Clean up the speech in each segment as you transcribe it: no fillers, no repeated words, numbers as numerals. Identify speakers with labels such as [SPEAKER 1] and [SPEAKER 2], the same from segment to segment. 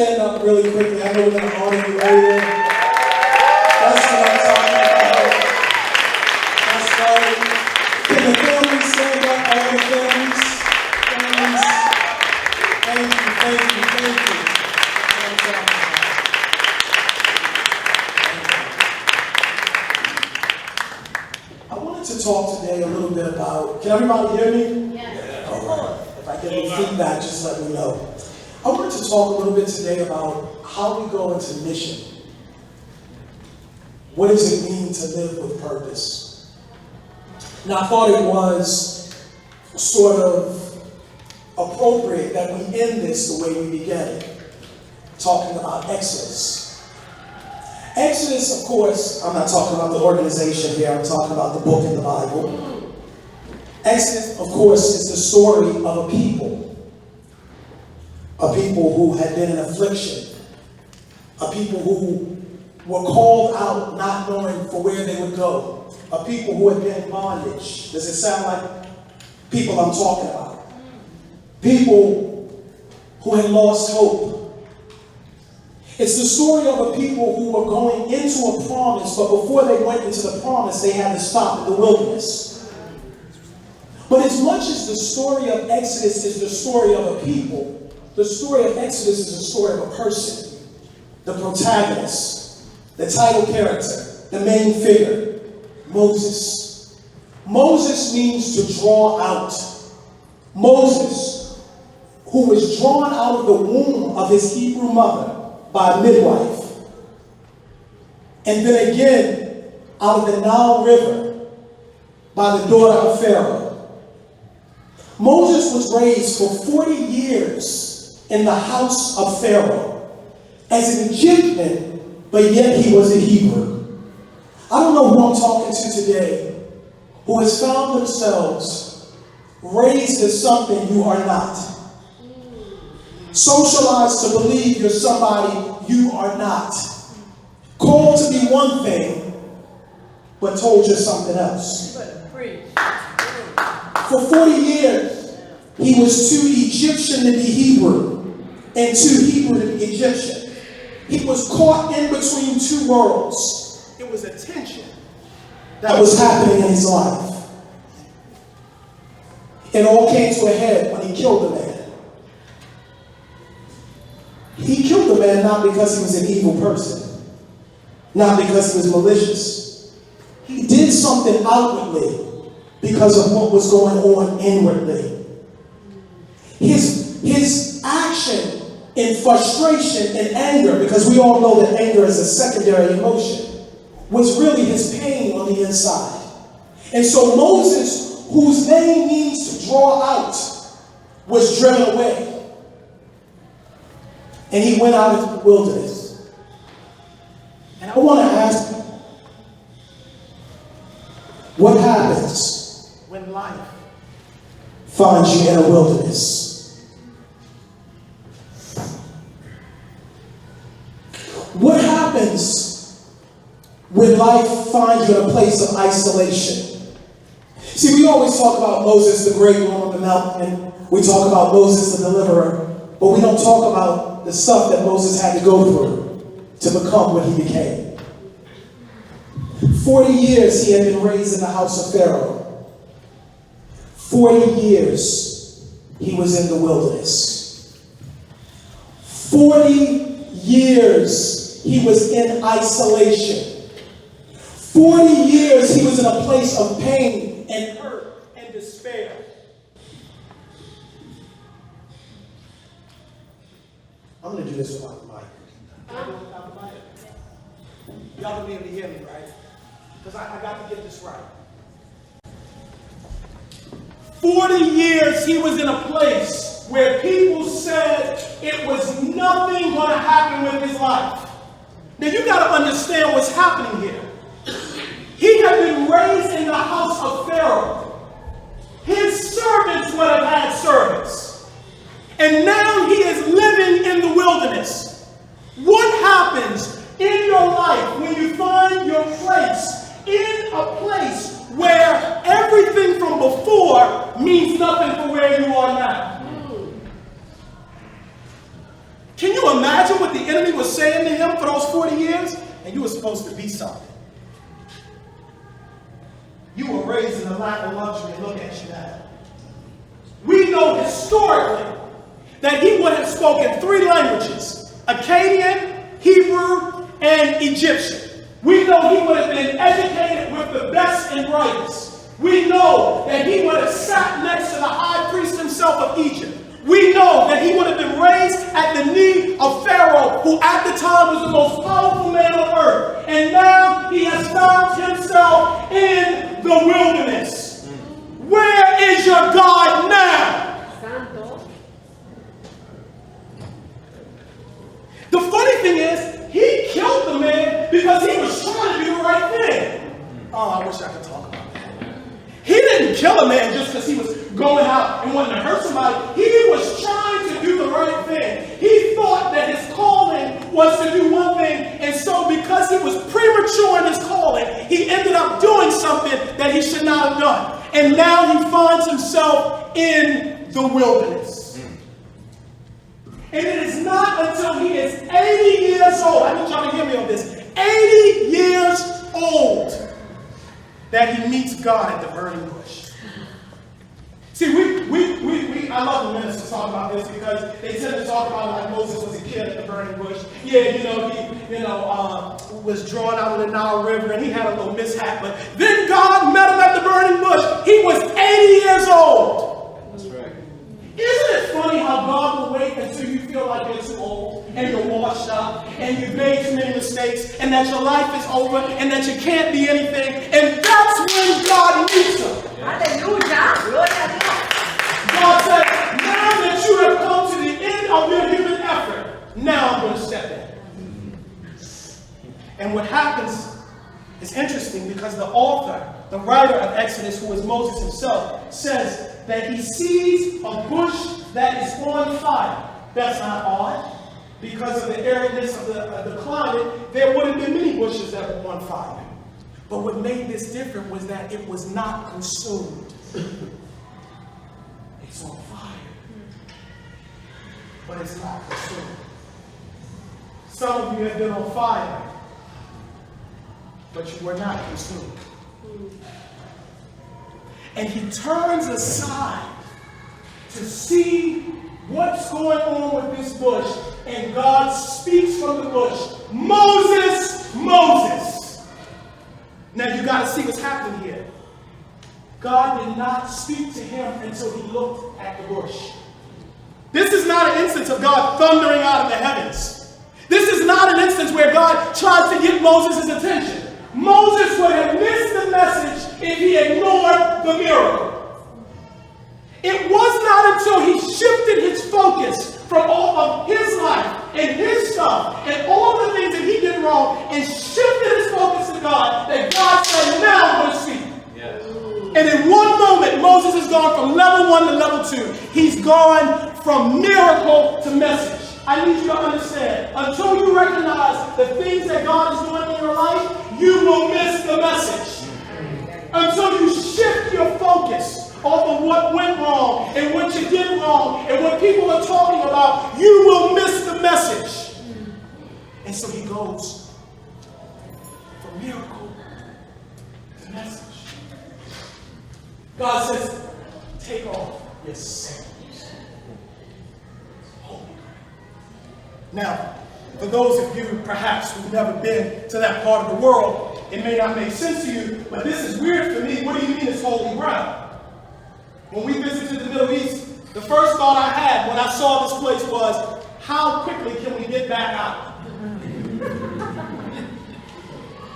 [SPEAKER 1] stand up really quickly? I know we're going to honor you later. That's what I'm talking about. That's right. Can the families stand up? All the families? Families? Thank you, thank you, thank you. That's what I'm talking about. I wanted to talk today a little bit about, can everybody hear me?
[SPEAKER 2] Yes.
[SPEAKER 1] All right. If I get any feedback, just let me know. I wanted to talk a little bit today about how we go into mission. What does it mean to live with purpose? And I thought it was sort of appropriate that we end this the way we began it, talking about Exodus. Exodus, of course, I'm not talking about the organization here, I'm talking about the book in the Bible. Exodus, of course, is the story of a people who had been in affliction, a people who were called out not knowing for where they would go, a people who had been in bondage. Does it sound like people I'm talking about? People who had lost hope. It's the story of a people who were going into a promise, but before they went into the promise, they had to stop in the wilderness. But as much as the story of Exodus is the story of a people, the story of Exodus is the story of a person, the protagonist, the title character, the main figure, Moses. Moses means to draw out. Moses, who was drawn out of the womb of his Hebrew mother by a midwife, and then again out of the Nile River by the daughter of Pharaoh. Moses was raised for 40 years in the house of Pharaoh as an Egyptian, but yet he was a Hebrew. I don't know who I'm talking to today who has found themselves raised as something you are not. Socialized to believe you're somebody you are not. Called to be one thing, but told you something else. For 40 years, he was too Egyptian to be Hebrew and too Hebrew to be Egyptian. He was caught in between two worlds. It was a tension that was happening in his life. It all came to a head when he killed a man. He killed the man not because he was an evil person, not because he was malicious. He did something outwardly because of what was going on inwardly. His action in frustration and anger, because we all know that anger is a secondary emotion, was really his pain on the inside. And so Moses, whose name means to draw out, was driven away. And he went out into the wilderness. And I want to ask you, what happens when life finds you in a wilderness? What happens when life finds you in a place of isolation? See, we always talk about Moses, the great one on the mountain. We talk about Moses, the deliverer. But we don't talk about the stuff that Moses had to go through to become what he became. 40 years he had been raised in the house of Pharaoh. 40 years he was in the wilderness. 40 years he was in isolation. 40 years he was in a place of pain and hurt and despair. I'm going to do this without the mic. Y'all will be able to hear me, right? Because I got to get this right. 40 years he was in a place where people said it was nothing going to happen with his life. Now you got to understand what's happening here. He had been raised in the house of Pharaoh. His servants would have had servants. And now he is living in the wilderness. What happens in your life when you find your place in a place where everything from before means nothing for where you are now? Can you imagine
[SPEAKER 2] him for those 40 years, and you were supposed to be something. You were raised in a lack of luxury, and look at you now. We know historically that he would have spoken 3 languages: Akkadian, Hebrew, and Egyptian. We know he would have been educated with the best and brightest. We know that he would have sat next to the high priest himself of Egypt. We know that he would have been raised at the knee of Pharaoh, who at the time was the most powerful man on earth. And now he has found himself in the wilderness. Where is your God now? Santo. The funny thing is, he killed the man because he was trying to do the right thing. Oh, I wish I could talk about that. He didn't kill a man just because he was going out and wanting to hurt somebody. He was trying to do the right thing. He thought that his calling was to do one thing, and so because he was premature in his calling, he ended up doing something that he should not have done. And now he finds himself in the wilderness. And it is not until he is 80 years old, I need y'all to hear me on this, 80 years old, that he meets God at the burning bush. See, I love the ministers talk about this because they tend to talk about it like Moses was a kid at the burning bush. Yeah, he was drawn out of the Nile River and he had a little mishap, but then God met him at the burning bush. He was 80 years old.
[SPEAKER 3] That's right.
[SPEAKER 2] Isn't it funny how God will wait until you feel like you're too old and you're washed up and you've made too many mistakes and that your life is over and that you can't be anything, and that's when God meets him.
[SPEAKER 4] Hallelujah.
[SPEAKER 2] God said, now that you have come to the end of your human effort, now I'm going to step in. And what happens is interesting because the author, the writer of Exodus, who is Moses himself, says that he sees a bush that is on fire. That's not odd. Because of the aridness of the climate, there would have been many bushes that were on fire. But what made this different was that it was not consumed. It's on fire, but it's not consumed. Some of you have been on fire, but you were not consumed. And he turns aside to see what's going on with this bush, and God speaks from the bush, Moses, Moses. Now you got to see what's happening here. God did not speak to him until he looked at the bush. This is not an instance of God thundering out of the heavens. This is not an instance where God tries to get Moses' attention. Moses would have missed the message if he ignored the miracle. It was not until he shifted his focus from all of his life and his stuff and all the things that he did wrong and shifted his focus to God that God said, now I'm going to speak.
[SPEAKER 3] Yes.
[SPEAKER 2] And in one moment, Moses has gone from level 1 to level 2. He's gone from miracle to message. I need you to understand, until you recognize the things that God is doing in your life, you will miss the message. Until you shift your focus off of what went wrong and what you did wrong and what people are talking about, you will miss the message. And so he goes from miracle to message. God says, take off your sandals. Now, for those of you perhaps who've never been to that part of the world, it may not make sense to you, but this is weird for me. What do you mean it's holy ground? When we visited the Middle East, the first thought I had when I saw this place was, how quickly can we get back out?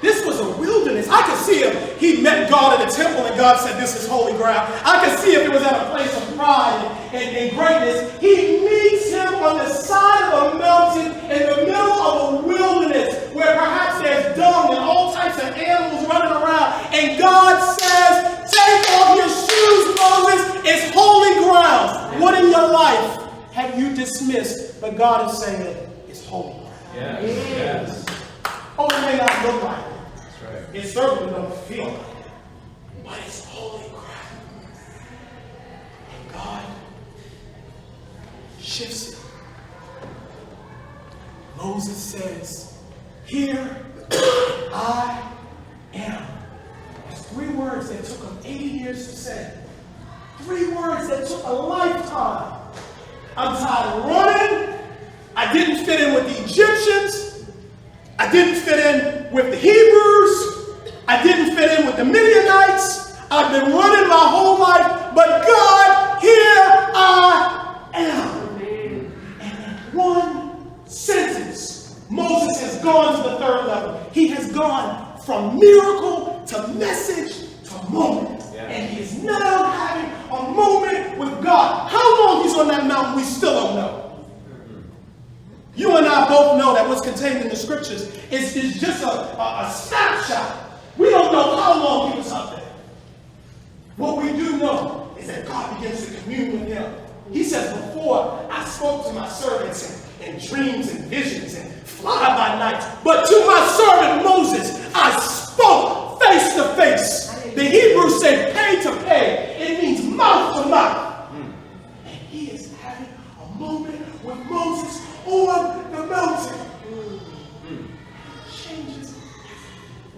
[SPEAKER 2] This was a wilderness. I could see if he met God in the temple and God said, this is holy ground. I could see if it was at a place of pride and greatness. He meets him on the side of a mountain in the middle of a wilderness where perhaps there's dung and all types of animals running around. And God says, take off your shoes, Moses. It's holy ground. What in your life have you dismissed? But God is saying, it's holy ground.
[SPEAKER 3] Yes. Yes.
[SPEAKER 2] Oh, it may not look like it.
[SPEAKER 3] That's right.
[SPEAKER 2] It certainly don't feel like it. But it's holy ground. And God shifts it. Moses says, Here I am. It's 3 words that took him 80 years to say. 3 words that took a lifetime. I'm tired of running. I didn't fit in with the Egyptians. I didn't fit in with the Hebrews. I didn't fit in with the Midianites. I've been running my whole life, but God, here I am. And in one sentence, Moses has gone to the 3rd level. He has gone from miracle to message to moment. Yeah. And he is now having a moment with God. How long he's on that mountain, we still don't know. You and I both know that what's contained in the scriptures is just a snapshot. We don't know how long he was up there. What we do know is that God begins to commune with him. He says, before I spoke to my servants in dreams and visions and fly by night, but to my servant Moses, I spoke face to face. The Hebrews say pay to pay. It means mouth to mouth. And he is having a moment with Moses on the mountain. Changes.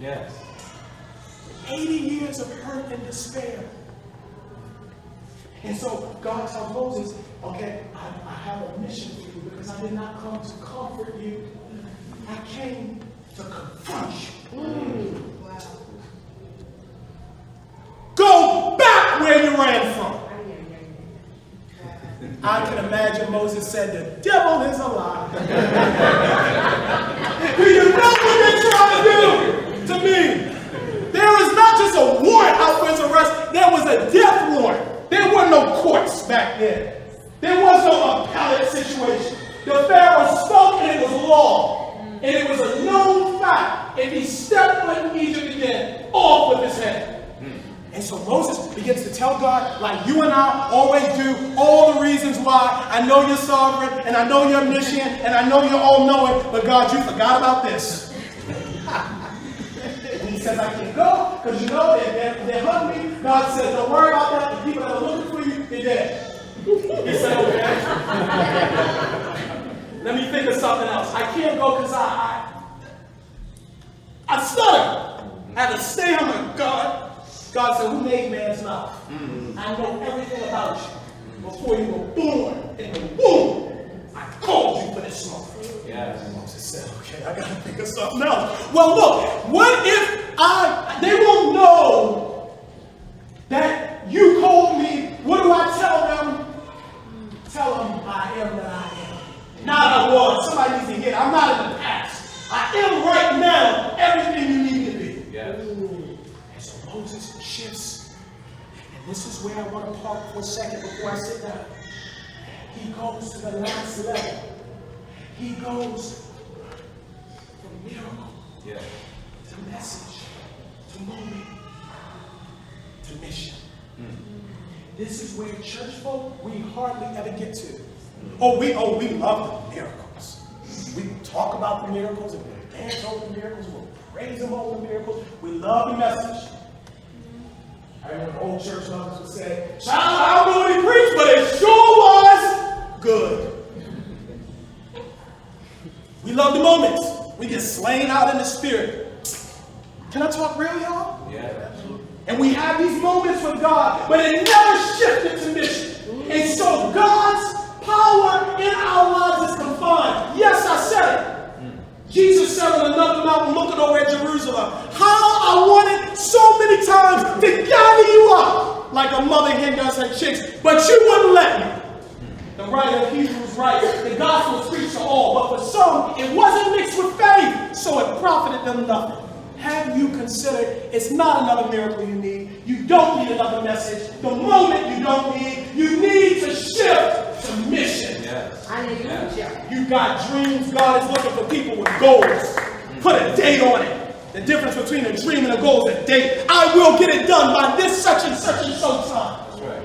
[SPEAKER 3] Yes.
[SPEAKER 2] 80 years of hurt and despair. And so God tells Moses, okay, I have a mission for you because I did not come to comfort you. I came to confront you. Wow. Go back where you ran from. I can imagine Moses said, the devil is a lie. Do you know what they're trying to do to me? There is not just a warrant out for his arrest, there was a death warrant. There were no courts back then. There was no appellate situation. The Pharaoh spoke and it was law. And it was a known fact. If he stepped foot in Egypt again, off with his head. And so Moses begins to tell God, like you and I always do, all the reasons why. I know you're sovereign, and I know you're omniscient, and I know you're all-knowing, but God, you forgot about this. And he says, I can't go, because you know they're hungry. God says, don't worry about that. The people that are looking for you, they're dead. He said, okay. Let me think of something else. I can't go because I stutter. I had to stay on my God. God said, who made man's mouth? I know everything about you. Before you were born in the womb, I called you for this smoke.
[SPEAKER 3] Yes.
[SPEAKER 2] Moses said, okay, I got to think of something else. Well, look, what if they won't know that you called me? What do I tell them? Tell them I am that I am. Not I was. Somebody needs to hear it. I'm not in the past. I am right now everything you need to be.
[SPEAKER 3] Yes.
[SPEAKER 2] And so Moses shifts. And this is where I want to park for a second before I sit down. He goes to the last level. He goes from miracle to message to moment to mission. This is where church folk, we hardly ever get to. We love the miracles. We talk about the miracles and we'll dance over the miracles, we'll praise them over the miracles. We love the message. I remember old church mothers would say, child, I don't know what he preached, but it sure was good. We love the moments. We get slain out in the spirit. Can I talk real, y'all?
[SPEAKER 3] Yeah, absolutely.
[SPEAKER 2] And we have these moments with God, but it never shifted to mission. And so God's power in our lives is confined. Yes, I said it. Jesus said on another mountain, looking over at Jerusalem, how I wanted so many times to gather you up like a mother hen does her chicks, but you wouldn't let me. The writer of Hebrews writes, the gospel is preached to all, but for some, it wasn't mixed with faith, so it profited them nothing. Have you considered it's not another miracle you need? You don't need another message. The moment you don't need, you need to shift to mission.
[SPEAKER 3] Yes.
[SPEAKER 4] Hallelujah.
[SPEAKER 2] You got dreams. God is looking for people with goals. Put a date on it. The difference between a dream and a goal is a date. I will get it done by this such and so time.
[SPEAKER 3] That's right.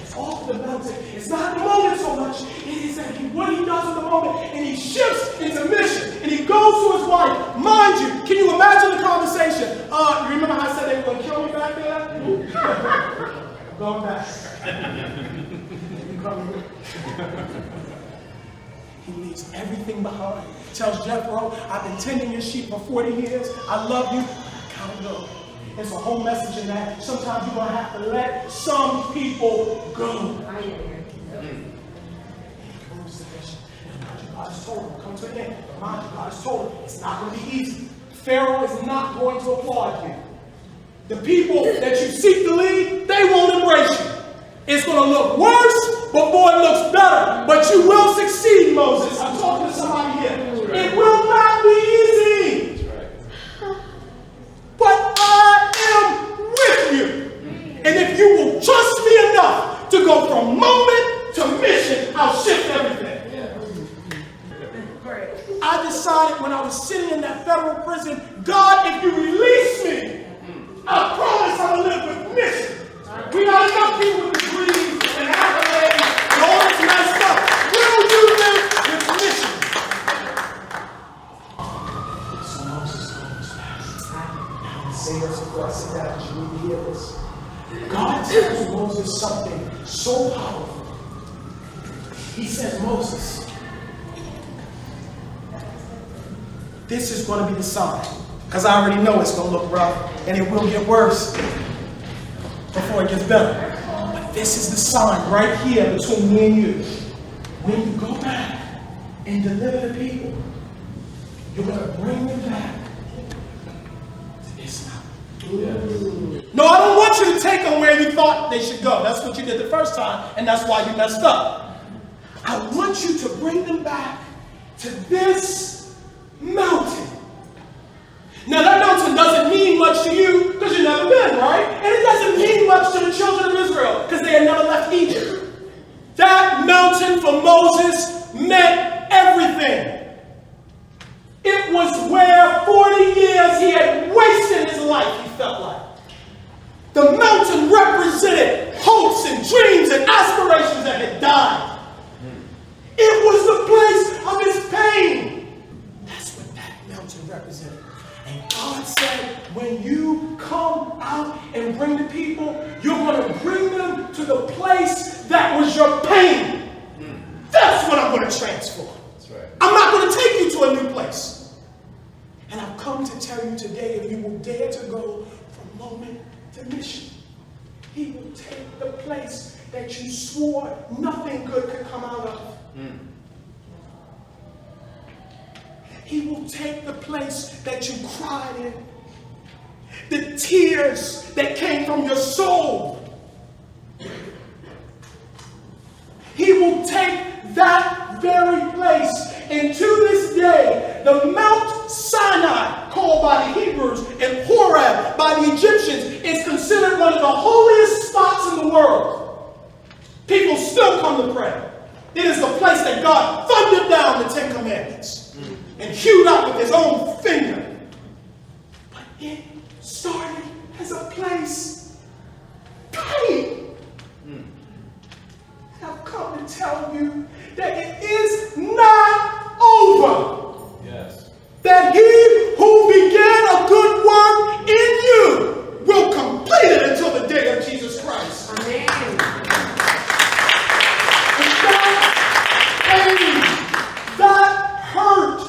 [SPEAKER 2] It's off the mountain. It's not the moment so much. It is that what he does in the moment. And he shifts into mission. And he goes to his wife. Mind you, can you imagine the conversation? You remember how I said they were going to kill me back there? I'm going back. You come with me. He leaves everything behind. Tells Jethro, I've been tending your sheep for 40 years. I love you. I gotta go. There's a whole message in that. Sometimes you're gonna have to let some people go. God has told him, come to an end. Mind you, God has told him, it's not going to be easy. Pharaoh is not going to applaud you. The people that you seek to lead, they won't embrace you. It's going to look worse, but boy, it looks better. But you will succeed, Moses. I'm talking to somebody here. It will not be easy. But I am with you. And if you will trust me enough to go from moment to mission, I'll shift everything. I decided when I was sitting in that federal prison, God, if you release me, I promise I'm going to live with mission. We got enough people with degrees and accolades and all this nice stuff. Will you live with mission? So Moses goes back. Now I say this before I sit down, you need to hear this. God tells Moses something so powerful. He says, Moses, this is going to be the sign, because I already know it's going to look rough, and it will get worse before it gets better. But this is the sign right here between me and you. When you go back and deliver the people, you're going to bring them back to this mountain. No, I don't want you to take them where you thought they should go. That's what you did the first time, and that's why you messed up. I want you to bring them back to this mountain. Now that mountain doesn't mean much to you because you've never been, right? And it doesn't mean much to the children of Israel because they had never left Egypt. That mountain for Moses meant everything. It was where 40 years he had wasted his life, he felt like. The mountain represented hopes and dreams and aspirations that had died. It was the place of his pain. Represented. And God said, when you come out and bring the people, you're going to bring them to the place that was your pain. That's what I'm going to transform. That's right. I'm not going to take you to a new place. And I've come to tell you today, if you will dare to go from moment to mission, he will take the place that you swore nothing good could come out of. He will take the place that you cried in, the tears that came from your soul. He will take that very place. And to this day, the Mount Sinai, called by the Hebrews and Horeb by the Egyptians, is considered one of the holiest spots in the world. People still come to pray. It is the place that God thundered down the Ten Commandments and hewed up with his own finger. But it started as a place. Pain. And I've come to tell you that it is not over. Yes. That he who began a good work in you will complete it until the day of Jesus Christ. Amen. That hurt,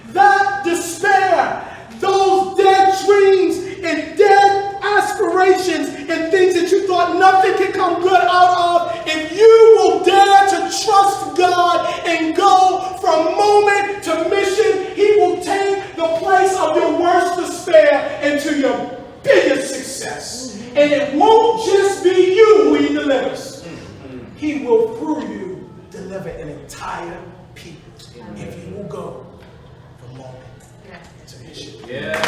[SPEAKER 2] that despair, those dead dreams and dead aspirations and things that you thought nothing could come good out of, if you will dare to trust God and go from moment to mission, he will take the place of your worst despair into your biggest success. And it won't just be you who he delivers. He will, through you, deliver an entire people. If you will go from moment to mission. Yeah.